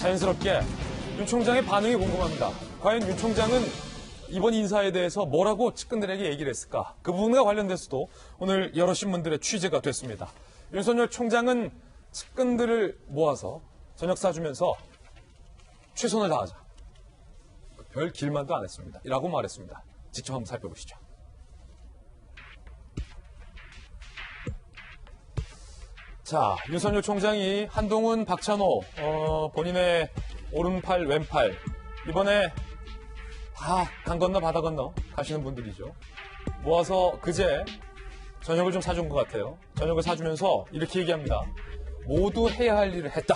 자연스럽게 윤 총장의 반응이 궁금합니다. 과연 윤 총장은 이번 인사에 대해서 뭐라고 측근들에게 얘기를 했을까? 그 부분과 관련돼서도 오늘 여러 신문들의 취재가 됐습니다. 윤석열 총장은 측근들을 모아서 저녁 사주면서 최선을 다하자. 별 길만도 안 했습니다. 라고 말했습니다. 직접 한번 살펴보시죠. 자, 윤석열 총장이 한동훈, 박찬호, 본인의 오른팔, 왼팔, 이번에 다 강 건너 바다 건너 가시는 분들이죠. 모아서 그제 저녁을 좀 사준 것 같아요. 저녁을 사주면서 이렇게 얘기합니다. 모두 해야 할 일을 했다.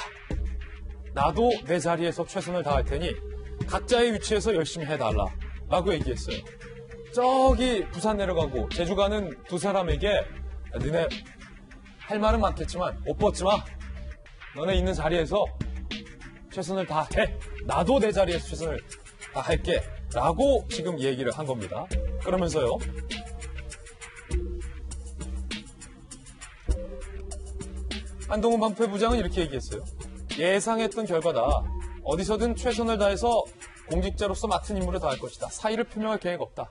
나도 내 자리에서 최선을 다할 테니 각자의 위치에서 열심히 해달라. 라고 얘기했어요. 저기 부산 내려가고 제주 가는 두 사람에게 너네 할 말은 많겠지만 옷 벗지 마. 너네 있는 자리에서 최선을 다해. 나도 내 자리에서 최선을 다할게. 라고 지금 얘기를 한 겁니다. 그러면서요. 한동훈 반부패부장은 이렇게 얘기했어요. 예상했던 결과다. 어디서든 최선을 다해서 공직자로서 맡은 임무를 다할 것이다. 사의를 표명할 계획 없다.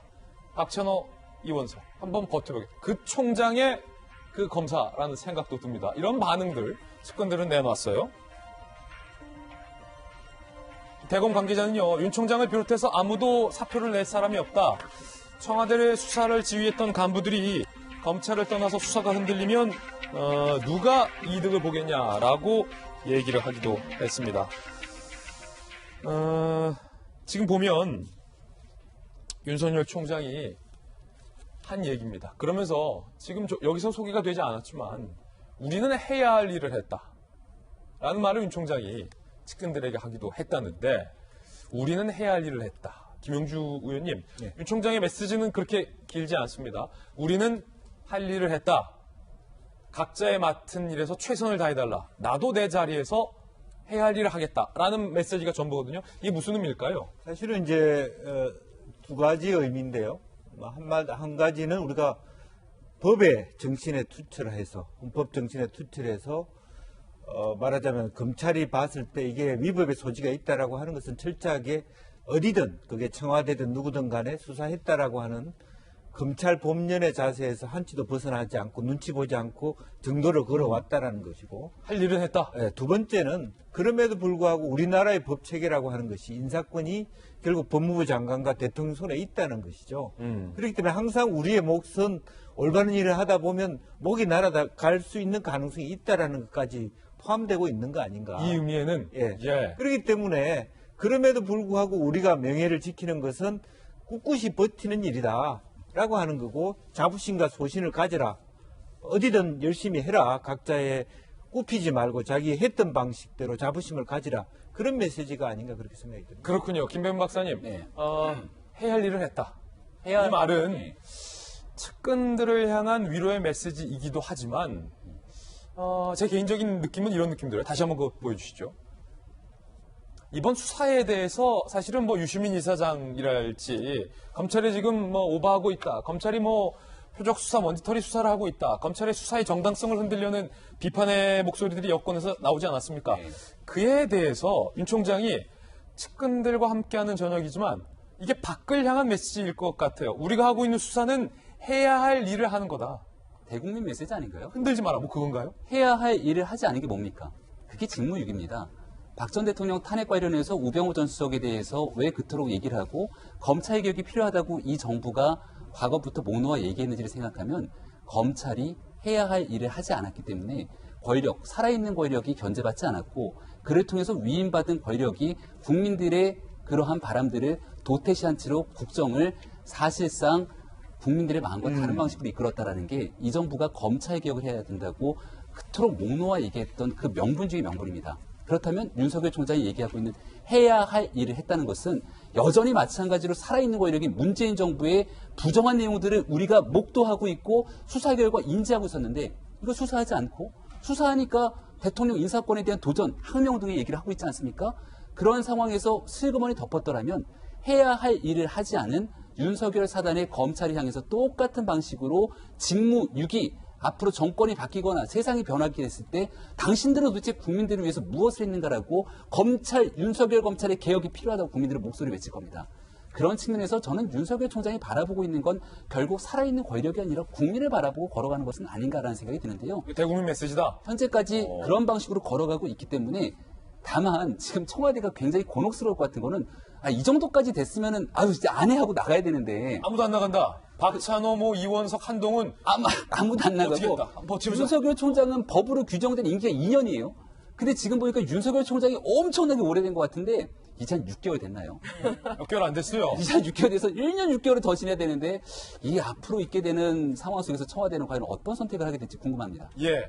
박찬호, 이원석 한번 버텨보겠다. 그 총장의 그 검사라는 생각도 듭니다. 이런 반응들 측근들은 내놨어요. 대검 관계자는요. 윤 총장을 비롯해서 아무도 사표를 낼 사람이 없다. 청와대의 수사를 지휘했던 간부들이 검찰을 떠나서 수사가 흔들리면 누가 이득을 보겠냐라고 얘기를 하기도 했습니다. 지금 보면 윤석열 총장이 한 얘기입니다. 그러면서 지금 여기서 소개가 되지 않았지만 우리는 해야 할 일을 했다. 라는 말을 윤 총장이 측근들에게 하기도 했다는데 우리는 해야 할 일을 했다. 김용주 의원님, 네. 윤 총장의 메시지는 그렇게 길지 않습니다. 우리는 할 일을 했다. 각자의 맡은 일에서 최선을 다해달라. 나도 내 자리에서 해야 할 일을 하겠다라는 메시지가 전부거든요. 이게 무슨 의미일까요? 사실은 이제 두 가지 의미인데요. 한 가지는 우리가 법의 정신에 투철을 해서 헌법 정신에 투철해서 말하자면 검찰이 봤을 때 이게 위법의 소지가 있다라고 하는 것은 철저하게 어디든 그게 청와대든 누구든 간에 수사했다라고 하는 검찰 법년의 자세에서 한치도 벗어나지 않고 눈치 보지 않고 정도를 걸어왔다라는 것이고 할 일은 했다. 네, 두 번째는 그럼에도 불구하고 우리나라의 법 체계라고 하는 것이 인사권이 결국 법무부 장관과 대통령 손에 있다는 것이죠. 그렇기 때문에 항상 우리의 몫은 올바른 일을 하다 보면 목이 날아갈 수 있는 가능성이 있다라는 것까지 포함되고 있는 거 아닌가. 이 의미에는 예. 그렇기 때문에 그럼에도 불구하고 우리가 명예를 지키는 것은 꿋꿋이 버티는 일이다. 라고 하는 거고 자부심과 소신을 가져라. 어디든 열심히 해라. 각자의 굽히지 말고 자기 했던 방식대로 자부심을 가지라. 그런 메시지가 아닌가 그렇게 생각이 듭니다. 그렇군요. 김배문 박사님. 네. 해야 할 일을 했다. 이 말은 측근들을 향한 위로의 메시지이기도 하지만 제 개인적인 느낌은 이런 느낌 들어요. 다시 한번 그거 보여주시죠. 이번 수사에 대해서 사실은 유시민 이사장이랄지 검찰이 지금 오버하고 있다. 검찰이 표적 수사, 먼지털이 수사를 하고 있다. 검찰의 수사의 정당성을 흔들려는 비판의 목소리들이 여권에서 나오지 않았습니까? 네. 그에 대해서 윤 총장이 측근들과 함께하는 저녁이지만 이게 밖을 향한 메시지일 것 같아요. 우리가 하고 있는 수사는 해야 할 일을 하는 거다. 대국민 메시지 아닌가요? 흔들지 마라. 그건가요? 해야 할 일을 하지 않은 게 뭡니까? 그게 직무유기입니다. 박 전 대통령 탄핵 관련해서 우병우 전 수석에 대해서 왜 그토록 얘기를 하고 검찰 개혁이 필요하다고 이 정부가 과거부터 목 놓아 얘기했는지를 생각하면 검찰이 해야 할 일을 하지 않았기 때문에 권력, 살아있는 권력이 견제받지 않았고 그를 통해서 위임받은 권력이 국민들의 그러한 바람들을 도태시한 채로 국정을 사실상 국민들의 마음과 다른 방식으로 이끌었다라는 게 이 정부가 검찰 개혁을 해야 된다고 그토록 목 놓아 얘기했던 그 명분 중의 명분입니다. 그렇다면 윤석열 총장이 얘기하고 있는 해야 할 일을 했다는 것은 여전히 마찬가지로 살아있는 권력이 문재인 정부의 부정한 내용들을 우리가 목도하고 있고 수사 결과 인지하고 있었는데 이거 수사하지 않고 수사하니까 대통령 인사권에 대한 도전, 항명 등의 얘기를 하고 있지 않습니까? 그런 상황에서 슬그머니 덮었더라면 해야 할 일을 하지 않은 윤석열 사단의 검찰이 향해서 똑같은 방식으로 직무유기 앞으로 정권이 바뀌거나 세상이 변하게 됐을 때 당신들은 도대체 국민들을 위해서 무엇을 했는가라고 윤석열 검찰의 개혁이 필요하다고 국민들은 목소리를 외칠 겁니다. 그런 측면에서 저는 윤석열 총장이 바라보고 있는 건 결국 살아있는 권력이 아니라 국민을 바라보고 걸어가는 것은 아닌가라는 생각이 드는데요. 대국민 메시지다. 현재까지 그런 방식으로 걸어가고 있기 때문에 다만 지금 청와대가 굉장히 곤혹스러울 것 같은 거는 이 정도까지 됐으면은 진짜 안 해 하고 나가야 되는데 아무도 안 나간다. 박찬호, 이원석, 한동훈 아무도 안 어떻게 나가고 했다? 버티면서. 윤석열 총장은 법으로 규정된 임기가 2년이에요. 근데 지금 보니까 윤석열 총장이 엄청나게 오래된 것 같은데 이제 한 6개월 됐나요? 몇 개월 안 됐어요. 이제 한 6개월 돼서 1년 6개월을 더 지내야 되는데 이 앞으로 있게 되는 상황 속에서 청와대는 과연 어떤 선택을 하게 될지 궁금합니다. 예.